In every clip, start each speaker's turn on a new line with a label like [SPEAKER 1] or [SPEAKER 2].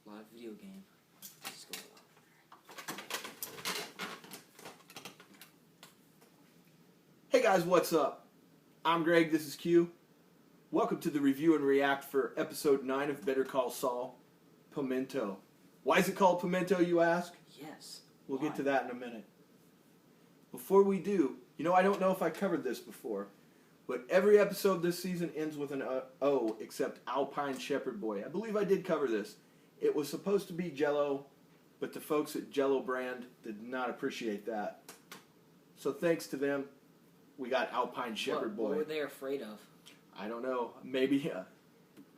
[SPEAKER 1] Live video game. Let's go.
[SPEAKER 2] Hey guys, what's up? I'm Greg, this is Q. Welcome to the review and react for episode 9 of Better Call Saul, Pimento. Why is it called Pimento, you ask?
[SPEAKER 1] Yes.
[SPEAKER 2] We'll
[SPEAKER 1] Why?
[SPEAKER 2] get to that in a minute. Before we do, I don't know if I covered this before, but every episode this season ends with an O except Alpine Shepherd Boy. I believe I did cover this. It was supposed to be Jell-O, but the folks at Jell-O brand did not appreciate that. So thanks to them, we got Alpine Shepherd Boy.
[SPEAKER 1] What were they afraid of?
[SPEAKER 2] I don't know. Maybe,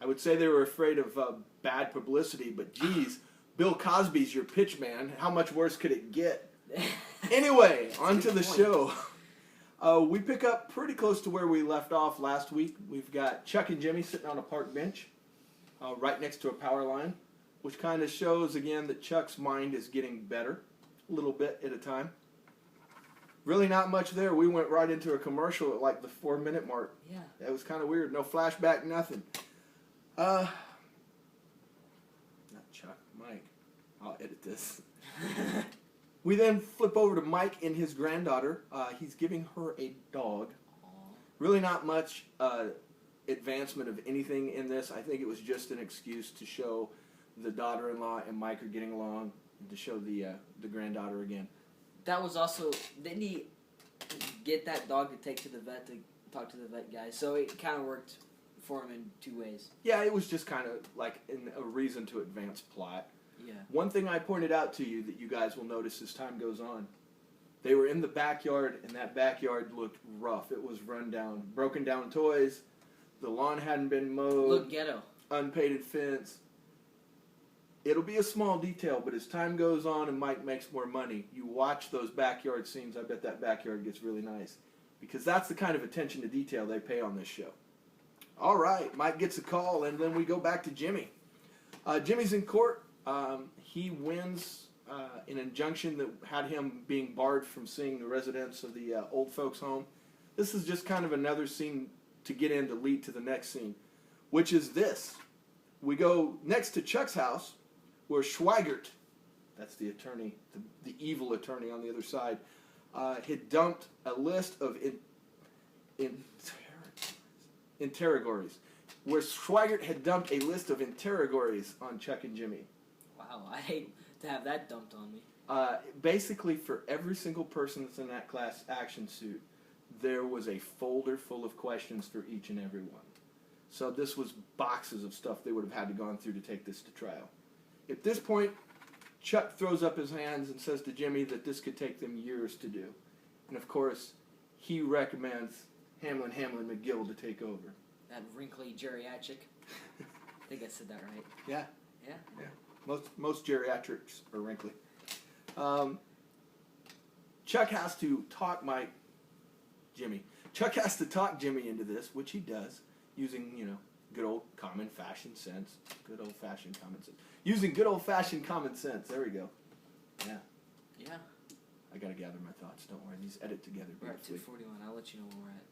[SPEAKER 2] I would say they were afraid of bad publicity, but geez, Bill Cosby's your pitch man. How much worse could it get? Anyway, on to the show. We pick up pretty close to where we left off last week. We've got Chuck and Jimmy sitting on a park bench right next to a power line, which kind of shows, again, that Chuck's mind is getting better, a little bit at a time. Really not much there. We went right into a commercial at like the 4-minute mark.
[SPEAKER 1] Yeah.
[SPEAKER 2] That was kind of weird. No flashback, nothing. Not Chuck, Mike. I'll edit this. We then flip over to Mike and his granddaughter. He's giving her a dog.
[SPEAKER 1] Aww.
[SPEAKER 2] Really not much advancement of anything in this. I think it was just an excuse to show the daughter-in-law and Mike are getting along and to show the granddaughter again.
[SPEAKER 1] That was also, didn't he get that dog to take to the vet to talk to the vet guy? So it kind of worked for him in two ways.
[SPEAKER 2] Yeah, it was just kind of like a reason to advance plot.
[SPEAKER 1] Yeah.
[SPEAKER 2] One thing I pointed out to you that you guys will notice as time goes on, they were in the backyard, and that backyard looked rough. It was run down, broken down toys, the lawn hadn't been mowed.
[SPEAKER 1] Look ghetto.
[SPEAKER 2] Unpainted fence. It'll be a small detail, but as time goes on and Mike makes more money, you watch those backyard scenes, I bet that backyard gets really nice. Because that's the kind of attention to detail they pay on this show. All right, Mike gets a call, and then we go back to Jimmy. Jimmy's in court. He wins an injunction that had him being barred from seeing the residents of the old folks' home. This is just kind of another scene to get in to lead to the next scene, which is this. We go next to Chuck's house, where Schweigert, that's the attorney, the evil attorney on the other side, had dumped a list of interrogatories, where Schweigert had dumped a list of interrogatories on Chuck and Jimmy.
[SPEAKER 1] Wow, I hate to have that dumped on me.
[SPEAKER 2] Basically, for every single person that's in that class action suit, there was a folder full of questions for each and every one. So this was boxes of stuff they would have had to gone through to take this to trial. At this point, Chuck throws up his hands and says to Jimmy that this could take them years to do. And of course, he recommends Hamlin McGill to take over.
[SPEAKER 1] That wrinkly geriatric. I think I said that right.
[SPEAKER 2] Yeah.
[SPEAKER 1] Yeah?
[SPEAKER 2] Yeah. Most geriatrics are wrinkly. Chuck has to talk Chuck has to talk Jimmy into this, which he does, using, good old-fashioned common sense. Using good old-fashioned common sense. There we go. Yeah.
[SPEAKER 1] Yeah.
[SPEAKER 2] I gotta gather my thoughts. Don't worry. These edit together
[SPEAKER 1] We're at
[SPEAKER 2] beautifully.
[SPEAKER 1] 2:41. I'll let you know where we're at.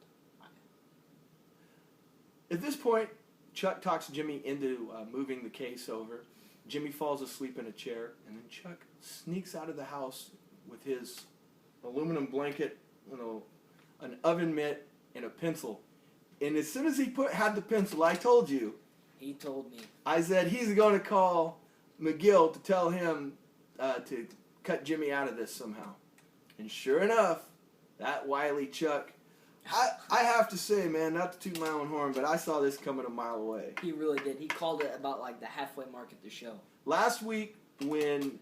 [SPEAKER 2] At this point, Chuck talks Jimmy into moving the case over. Jimmy falls asleep in a chair, and then Chuck sneaks out of the house with his aluminum blanket, an oven mitt, and a pencil. And as soon as he had the pencil, I told you.
[SPEAKER 1] He told me.
[SPEAKER 2] I said he's going to call McGill to tell him to cut Jimmy out of this somehow. And sure enough, that wily Chuck, I have to say, man, not to toot my own horn, but I saw this coming a mile away.
[SPEAKER 1] He really did. He called it about like the halfway mark of the show.
[SPEAKER 2] Last week, when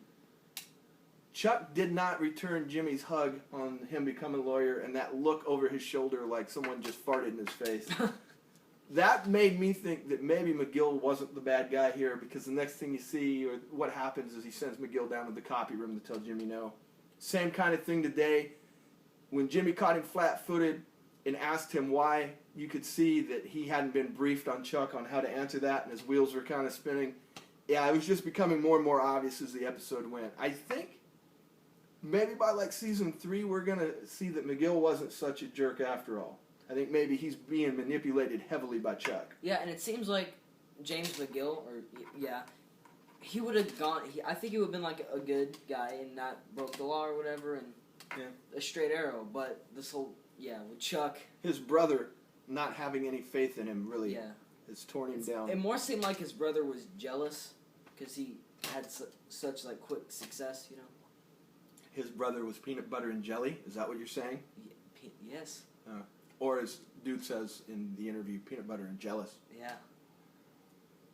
[SPEAKER 2] Chuck did not return Jimmy's hug on him becoming a lawyer and that look over his shoulder like someone just farted in his face, that made me think that maybe McGill wasn't the bad guy here, because the next thing you see, or what happens, is he sends McGill down to the copy room to tell Jimmy no. Same kind of thing today. When Jimmy caught him flat-footed and asked him why, you could see that he hadn't been briefed on Chuck on how to answer that, and his wheels were kind of spinning. Yeah, it was just becoming more and more obvious as the episode went. I think maybe by like season 3, we're going to see that McGill wasn't such a jerk after all. I think maybe he's being manipulated heavily by Chuck.
[SPEAKER 1] Yeah, and it seems like James McGill, he would have gone. I think he would have been like a good guy and not broke the law or whatever, and a straight arrow. But this whole with Chuck,
[SPEAKER 2] his brother not having any faith in him really has torn him down.
[SPEAKER 1] It more seemed like his brother was jealous because he had such like quick success, you know.
[SPEAKER 2] His brother was peanut butter and jelly. Is that what you're saying?
[SPEAKER 1] Yes.
[SPEAKER 2] Or as dude says in the interview, peanut butter and jealous.
[SPEAKER 1] Yeah.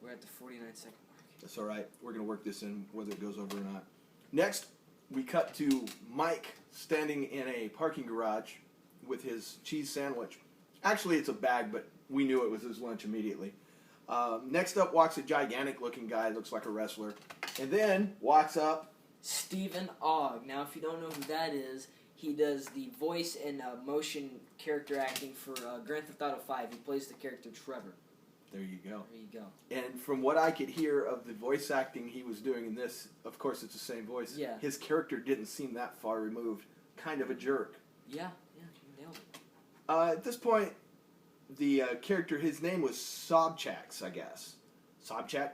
[SPEAKER 1] We're at the 49-second mark.
[SPEAKER 2] That's all right. We're going to work this in whether it goes over or not. Next, we cut to Mike standing in a parking garage with his cheese sandwich. Actually, it's a bag, but we knew it was his lunch immediately. Next up walks a gigantic-looking guy, looks like a wrestler. And then walks up
[SPEAKER 1] Stephen Ogg. Now, if you don't know who that is, he does the voice and motion character acting for Grand Theft Auto 5. He plays the character Trevor.
[SPEAKER 2] There you go.
[SPEAKER 1] There you go.
[SPEAKER 2] And from what I could hear of the voice acting he was doing in this, of course it's the same voice.
[SPEAKER 1] Yeah.
[SPEAKER 2] His character didn't seem that far removed. Kind of a jerk.
[SPEAKER 1] Yeah, you nailed it.
[SPEAKER 2] At this point, the character, his name was Sobchak, I guess. Sobchak?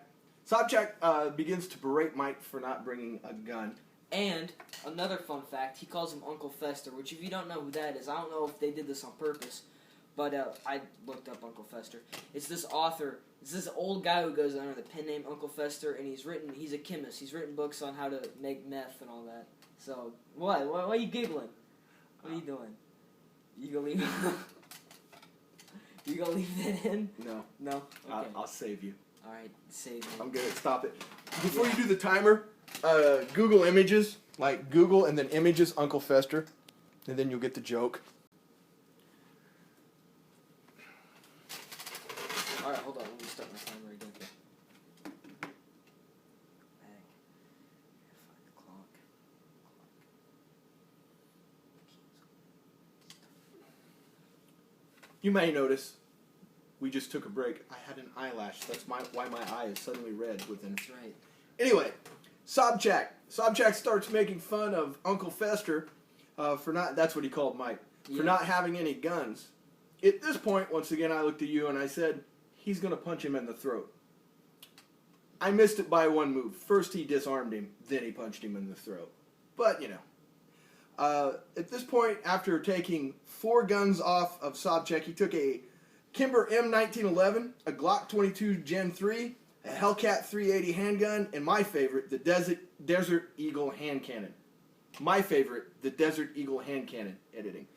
[SPEAKER 2] Sobchak begins to berate Mike for not bringing a gun.
[SPEAKER 1] And another fun fact, he calls him Uncle Fester, which if you don't know who that is, I don't know if they did this on purpose, but I looked up Uncle Fester. It's this author, it's this old guy who goes under the pen name Uncle Fester, and he's a chemist. He's written books on how to make meth and all that. So, what? Why are you giggling? What are you doing? You gonna leave? You gonna leave that in?
[SPEAKER 2] No.
[SPEAKER 1] No? Okay.
[SPEAKER 2] I'll save you.
[SPEAKER 1] Alright, save me.
[SPEAKER 2] I'm good. Stop it. Before you do the timer, Google images, like Google and then images Uncle Fester, and then you'll get the joke.
[SPEAKER 1] Alright, hold on. Let me start my timer again. Back. 5 o'clock.
[SPEAKER 2] You may notice we just took a break. I had an eyelash. That's why my eye is suddenly red within.
[SPEAKER 1] That's right.
[SPEAKER 2] Anyway, Sobchak. Sobchak starts making fun of Uncle Fester for not, that's what he called Mike, for not having any guns. At this point, once again, I looked at you and I said, he's going to punch him in the throat. I missed it by one move. First he disarmed him, then he punched him in the throat. But, you know. At this point, after taking 4 guns off of Sobchak, he took a Kimber M1911, a Glock 22 Gen 3, a Hellcat 380 handgun, and my favorite, the Desert Eagle hand cannon. My favorite, the Desert Eagle hand cannon editing.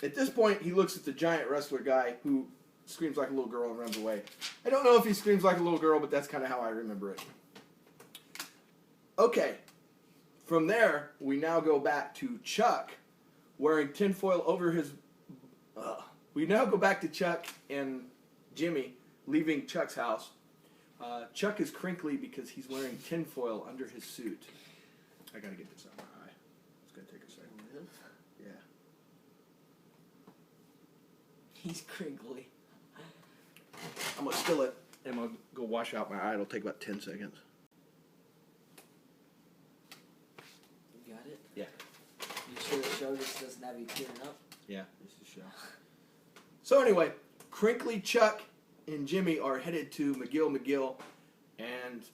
[SPEAKER 2] At this point, he looks at the giant wrestler guy who screams like a little girl and runs away. I don't know if he screams like a little girl, but that's kind of how I remember it. Okay. From there, we now go back to Chuck wearing tinfoil over his... We now go back to Chuck and Jimmy leaving Chuck's house. Chuck is crinkly because he's wearing tinfoil under his suit. I gotta get this out of my eye. It's gonna take a second. Yeah.
[SPEAKER 1] He's crinkly.
[SPEAKER 2] I'm gonna still it and I'm gonna go wash out my eye. It'll take about 10 seconds.
[SPEAKER 1] You got it?
[SPEAKER 2] Yeah.
[SPEAKER 1] You sure the show just doesn't have you tearing up?
[SPEAKER 2] Yeah, this is the show. So anyway, crinkly Chuck and Jimmy are headed to McGill and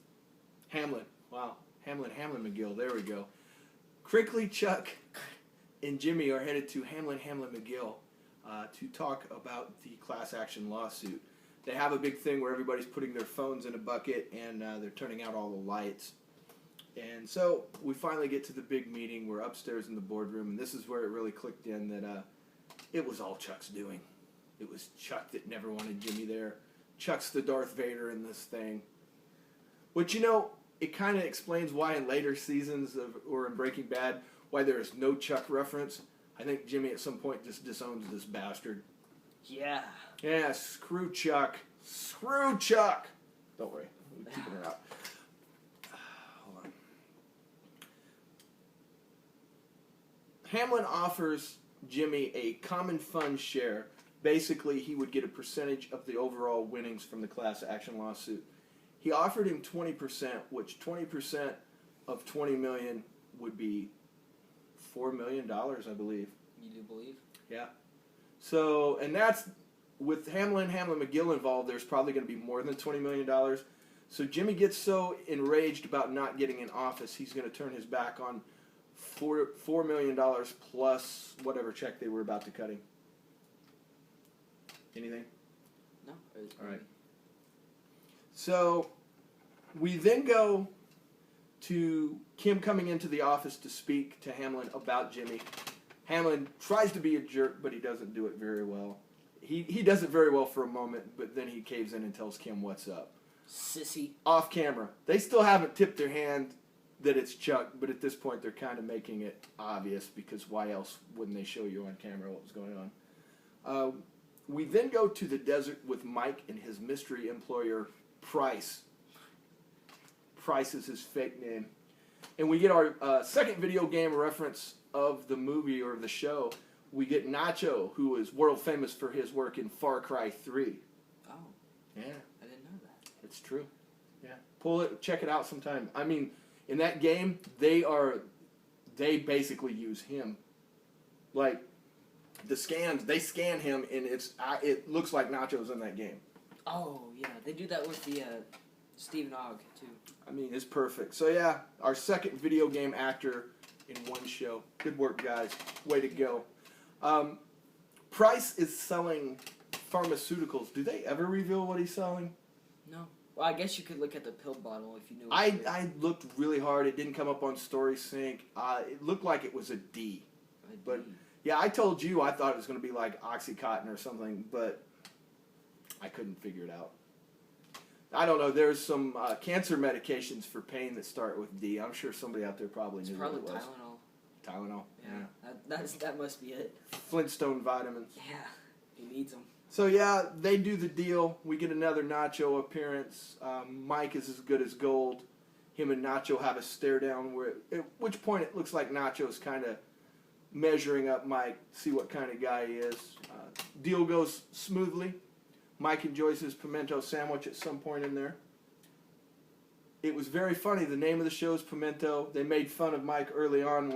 [SPEAKER 2] Hamlin. Wow, Hamlin McGill. There we go. Crinkly Chuck and Jimmy are headed to Hamlin McGill to talk about the class action lawsuit. They have a big thing where everybody's putting their phones in a bucket and they're turning out all the lights. And so we finally get to the big meeting. We're upstairs in the boardroom, and this is where it really clicked in that it was all Chuck's doing. It was Chuck that never wanted Jimmy there. Chuck's the Darth Vader in this thing. Which, you know, it kind of explains why in later seasons or in Breaking Bad, why there is no Chuck reference. I think Jimmy at some point just disowns this bastard.
[SPEAKER 1] Yeah.
[SPEAKER 2] Yeah, screw Chuck. Screw Chuck! Don't worry. We're keeping her out. Hold on. Hamlin offers Jimmy a common fund share. Basically, he would get a percentage of the overall winnings from the class action lawsuit. He offered him 20%, which 20% of $20 million would be $4 million, I believe.
[SPEAKER 1] You do believe?
[SPEAKER 2] Yeah. So, and that's, with Hamlin McGill involved, there's probably going to be more than $20 million. So Jimmy gets so enraged about not getting in office, he's going to turn his back on $4 million plus whatever check they were about to cut him. Anything?
[SPEAKER 1] No.
[SPEAKER 2] All right. So we then go to Kim coming into the office to speak to Hamlin about Jimmy. Hamlin tries to be a jerk, but he doesn't do it very well. He does it very well for a moment, but then he caves in and tells Kim what's up.
[SPEAKER 1] Sissy.
[SPEAKER 2] Off camera. They still haven't tipped their hand that it's Chuck, but at this point they're kind of making it obvious, because why else wouldn't they show you on camera what was going on? We then go to the desert with Mike and his mystery employer, Price. Price is his fake name. And we get our second video game reference of the movie or the show. We get Nacho, who is world famous for his work in Far Cry 3.
[SPEAKER 1] Oh.
[SPEAKER 2] Yeah.
[SPEAKER 1] I didn't know that.
[SPEAKER 2] It's true. Yeah. Pull it, check it out sometime. I mean, in that game, they basically use him. Like, they scan him, and it looks like Nacho's in that game.
[SPEAKER 1] Oh, yeah. They do that with the Stephen Ogg, too.
[SPEAKER 2] I mean, it's perfect. So, yeah, our second video game actor in one show. Good work, guys. Way to go. Price is selling pharmaceuticals. Do they ever reveal what he's selling?
[SPEAKER 1] No. Well, I guess you could look at the pill bottle if you knew.
[SPEAKER 2] I looked really hard. It didn't come up on Story Sync. It looked like it was a D. But, yeah, I told you I thought it was going to be like Oxycontin or something, but I couldn't figure it out. I don't know. There's some cancer medications for pain that start with D. I'm sure somebody out there probably knew what it was.
[SPEAKER 1] Tylenol.
[SPEAKER 2] Tylenol.
[SPEAKER 1] Yeah. That must be it.
[SPEAKER 2] Flintstone vitamins.
[SPEAKER 1] Yeah. He needs them.
[SPEAKER 2] So, yeah, they do the deal. We get another Nacho appearance. Mike is as good as gold. Him and Nacho have a stare down, at which point it looks like Nacho's kind of measuring up Mike, see what kind of guy he is. Deal goes smoothly. Mike enjoys his pimento sandwich at some point in there. It was very funny. The name of the show is Pimento. They made fun of Mike early on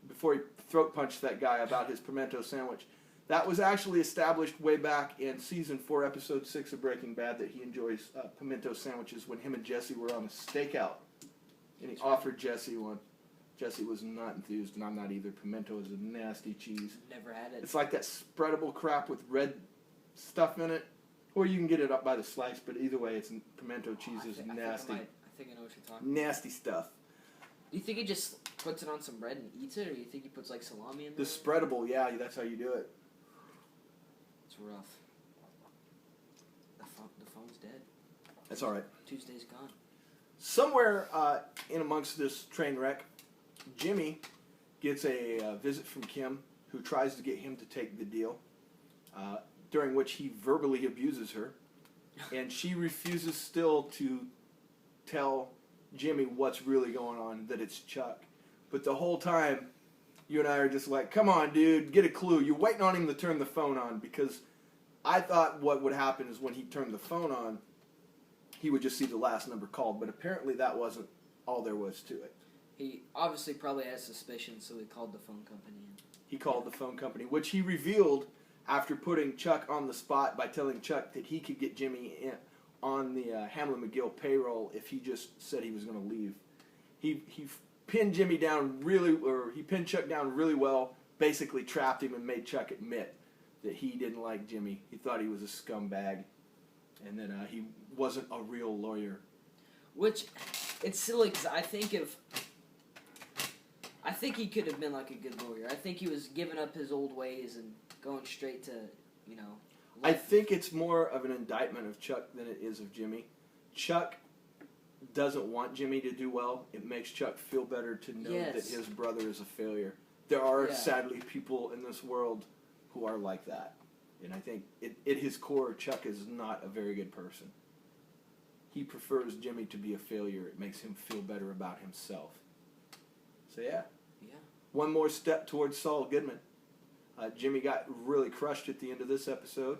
[SPEAKER 2] before he throat punched that guy about his pimento sandwich. That was actually established way back in Season 4, Episode 6 of Breaking Bad, that he enjoys pimento sandwiches when him and Jesse were on a stakeout. And he offered Jesse one. Jesse was not enthused, and I'm not either. Pimento is a nasty cheese.
[SPEAKER 1] Never had it.
[SPEAKER 2] It's like that spreadable crap with red stuff in it, or you can get it up by the slice, but either way, it's pimento cheese is nasty.
[SPEAKER 1] I think I know what you're talking about.
[SPEAKER 2] Nasty stuff.
[SPEAKER 1] Do you think he just puts it on some bread and eats it, or do you think he puts like salami in there?
[SPEAKER 2] The spreadable, yeah, that's how you do it.
[SPEAKER 1] It's rough. The phone's dead.
[SPEAKER 2] That's all right.
[SPEAKER 1] Tuesday's gone.
[SPEAKER 2] Somewhere in amongst this train wreck, Jimmy gets a visit from Kim, who tries to get him to take the deal, during which he verbally abuses her, and she refuses still to tell Jimmy what's really going on, that it's Chuck. But the whole time, you and I are just like, come on, dude, get a clue. You're waiting on him to turn the phone on, because I thought what would happen is when he turned the phone on, he would just see the last number called, but apparently that wasn't all there was to it.
[SPEAKER 1] He obviously probably had suspicions, so he called the phone company in.
[SPEAKER 2] He called the phone company, which he revealed after putting Chuck on the spot by telling Chuck that he could get Jimmy on the Hamlin McGill payroll if he just said he was going to leave. He pinned pinned Chuck down really well, basically trapped him and made Chuck admit that he didn't like Jimmy. He thought he was a scumbag, and that he wasn't a real lawyer.
[SPEAKER 1] Which, it's silly, because I think he could have been like a good lawyer. I think he was giving up his old ways and going straight to,
[SPEAKER 2] I think it's more of an indictment of Chuck than it is of Jimmy. Chuck doesn't want Jimmy to do well. It makes Chuck feel better to know that his brother is a failure. There are, sadly, people in this world who are like that. And I think at his core, Chuck is not a very good person. He prefers Jimmy to be a failure. It makes him feel better about himself. So, yeah. One more step towards Saul Goodman. Jimmy got really crushed at the end of this episode.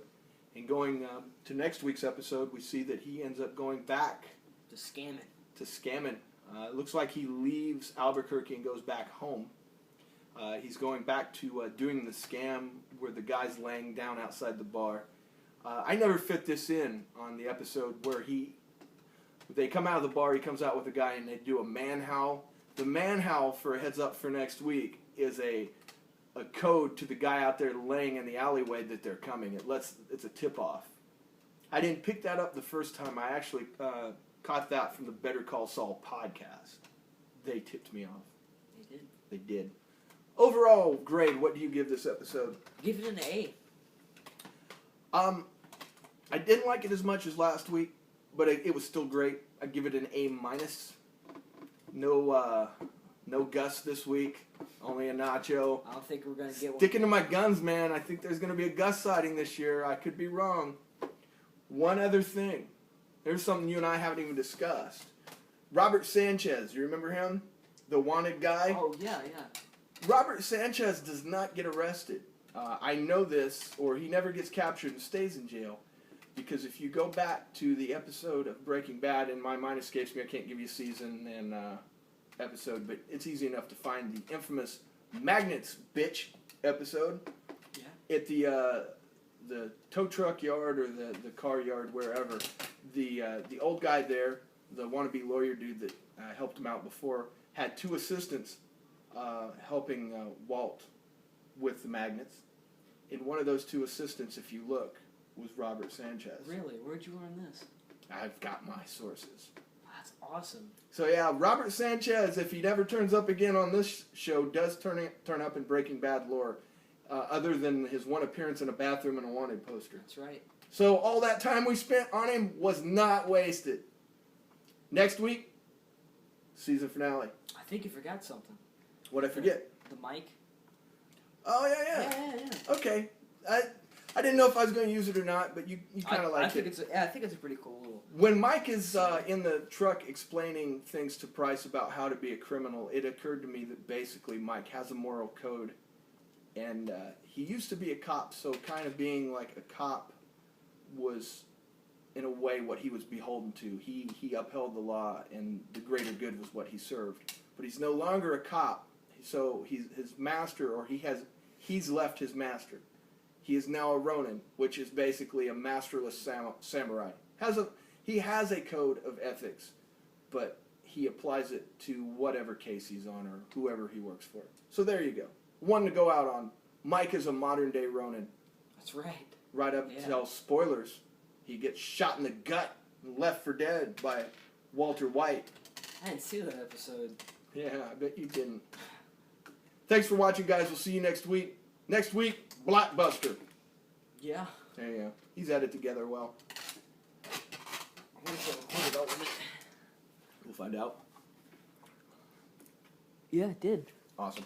[SPEAKER 2] And going to next week's episode, we see that he ends up going back
[SPEAKER 1] to
[SPEAKER 2] scamming. It looks like he leaves Albuquerque and goes back home. He's going back to doing the scam where the guy's laying down outside the bar. I never fit this in on the episode where They come out of the bar, he comes out with a guy, and they do a man howl. The man howl, for a heads up for next week, is a code to the guy out there laying in the alleyway that they're coming. It's a tip-off. I didn't pick that up the first time. I actually caught that from the Better Call Saul podcast. They tipped me off. They did. Overall grade, what do you give this episode?
[SPEAKER 1] Give it an A.
[SPEAKER 2] I didn't like it as much as last week, but it was still great. I'd give it an A-. No Gus this week. Only a Nacho.
[SPEAKER 1] I don't think we're going to get one.
[SPEAKER 2] Sticking to my guns, man. I think there's going to be a Gus sighting this year. I could be wrong. One other thing. There's something you and I haven't even discussed. Robert Sanchez. You remember him? The wanted guy?
[SPEAKER 1] Oh, yeah.
[SPEAKER 2] Robert Sanchez does not get arrested. I know this, or he never gets captured and stays in jail. Because if you go back to the episode of Breaking Bad, and my mind escapes me, I can't give you season and episode, but it's easy enough to find the infamous Magnets Bitch episode.
[SPEAKER 1] Yeah.
[SPEAKER 2] At the tow truck yard or the car yard, wherever, the old guy there, the wannabe lawyer dude that helped him out before, had two assistants helping Walt with the magnets. And one of those two assistants, if you look, was Robert Sanchez.
[SPEAKER 1] Really? Where'd you learn this?
[SPEAKER 2] I've got my sources.
[SPEAKER 1] That's awesome.
[SPEAKER 2] So yeah, Robert Sanchez, if he never turns up again on this show, does turn up in Breaking Bad lore, other than his one appearance in a bathroom and a wanted poster.
[SPEAKER 1] That's right.
[SPEAKER 2] So all that time we spent on him was not wasted. Next week, season finale.
[SPEAKER 1] I think you forgot something.
[SPEAKER 2] What'd I forget?
[SPEAKER 1] The mic.
[SPEAKER 2] Oh yeah. Okay. I didn't know if I was going to use it or not, but you kind of like it.
[SPEAKER 1] I think it's a pretty cool little...
[SPEAKER 2] When Mike is in the truck explaining things to Price about how to be a criminal, it occurred to me that basically Mike has a moral code, and he used to be a cop, so kind of being like a cop was, in a way, what he was beholden to. He upheld the law, and the greater good was what he served. But he's no longer a cop, so his master, or he's left his master. He is now a Ronin, which is basically a masterless samurai. He has a code of ethics, but he applies it to whatever case he's on or whoever he works for. So there you go. One to go out on. Mike is a modern-day Ronin.
[SPEAKER 1] That's right.
[SPEAKER 2] Right up until, spoilers, he gets shot in the gut and left for dead by Walter White.
[SPEAKER 1] I didn't see that episode.
[SPEAKER 2] Yeah, I bet you didn't. Thanks for watching, guys. We'll see you next week. Next week, Blockbuster.
[SPEAKER 1] Yeah.
[SPEAKER 2] There you go. He's had it together well.
[SPEAKER 1] I wonder if it recorded all of it.
[SPEAKER 2] We'll find out.
[SPEAKER 1] Yeah, it did.
[SPEAKER 2] Awesome.